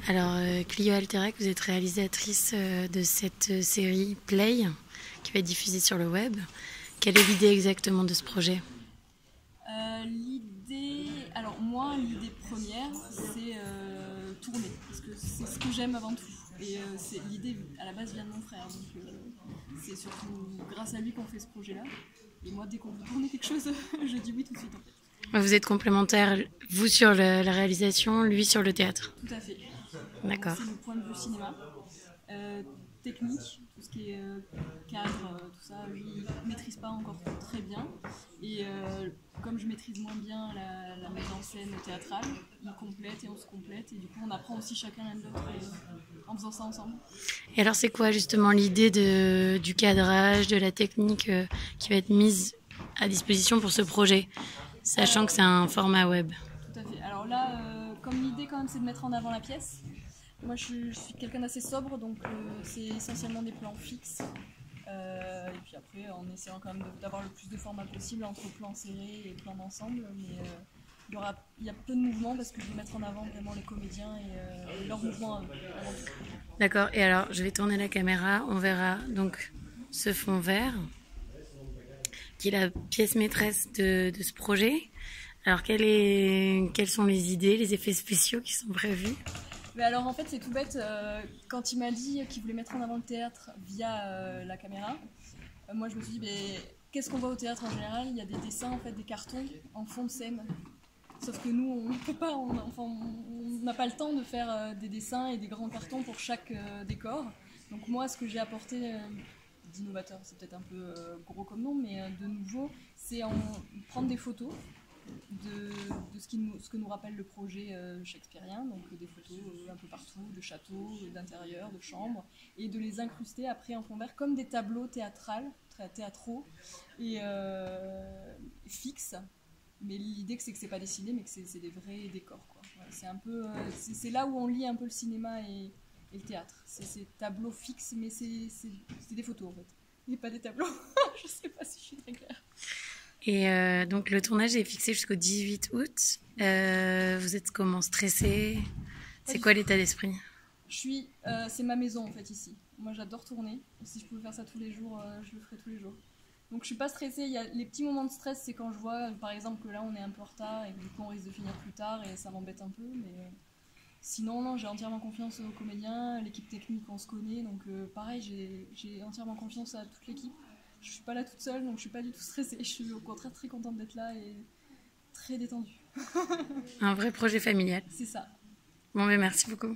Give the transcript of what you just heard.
Alors, Clio Alterac, vous êtes réalisatrice de cette série Play qui va être diffusée sur le web. Quelle est l'idée exactement de ce projet? L'idée première, c'est tourner, parce que c'est ce que j'aime avant tout. Et l'idée à la base vient de mon frère, donc c'est surtout grâce à lui qu'on fait ce projet-là. Et moi, dès qu'on veut tourner quelque chose, je dis oui tout de suite en fait. Vous êtes complémentaires, vous sur la réalisation, lui sur le théâtre. Tout à fait. D'accord. C'est le point de vue cinéma. Technique, tout ce qui est cadre, tout ça, lui, il ne maîtrise pas encore très bien. Et comme je maîtrise moins bien la mise en scène théâtrale, il complète et on se complète. Et du coup, on apprend aussi chacun l'un de l'autre en faisant ça ensemble. Et alors, c'est quoi justement l'idée du cadrage, de la technique qui va être mise à disposition pour ce projet, sachant que c'est un format web? Tout à fait. Alors là, comme l'idée quand même, c'est de mettre en avant la pièce. Moi, je suis quelqu'un d'assez sobre, donc c'est essentiellement des plans fixes. Et puis après, en essayant quand même d'avoir le plus de formats possible entre plans serrés et plans d'ensemble. Mais il y a peu de mouvements parce que je vais mettre en avant vraiment les comédiens et leurs mouvements. D'accord. Et alors, je vais tourner la caméra. On verra donc ce fond vert, qui est la pièce maîtresse de ce projet. Alors, quelles sont les idées, les effets spéciaux qui sont prévus? Mais alors en fait c'est tout bête, quand il m'a dit qu'il voulait mettre en avant le théâtre via la caméra, moi je me suis dit mais qu'est-ce qu'on voit au théâtre en général? Il y a des dessins, en fait, des cartons en fond de scène. Sauf que nous on ne peut pas, on n'a pas le temps de faire des dessins et des grands cartons pour chaque décor. Donc moi ce que j'ai apporté d'innovateur, c'est peut-être un peu gros comme nom, mais de nouveau, c'est prendre des photos de ce que nous rappelle le projet shakespearien, donc des photos un peu partout, de châteaux, d'intérieur, de chambres, et de les incruster après en fond vert comme des tableaux théâtraux et fixes. Mais l'idée c'est que c'est pas dessiné, mais que c'est des vrais décors, quoi. Ouais, c'est un peu, c'est là où on lie un peu le cinéma et le théâtre. C'est ces tableaux fixes, mais c'est des photos en fait, et pas des tableaux. Je sais pas si je suis très claire. Et donc le tournage est fixé jusqu'au 18 août. Vous êtes comment, stressé? C'est quoi l'état d'esprit? C'est ma maison en fait ici. Moi j'adore tourner. Si je pouvais faire ça tous les jours, je le ferais tous les jours. Donc je suis pas stressée. Il y a les petits moments de stress, c'est quand je vois par exemple que là on est un peu en retard et que du coup on risque de finir plus tard et ça m'embête un peu. Mais sinon non, j'ai entièrement confiance aux comédiens, l'équipe technique on se connaît. Donc pareil, j'ai entièrement confiance à toute l'équipe. Je suis pas là toute seule, donc je suis pas du tout stressée. Je suis au contraire très contente d'être là et très détendue. Un vrai projet familial. C'est ça. Bon, mais merci beaucoup.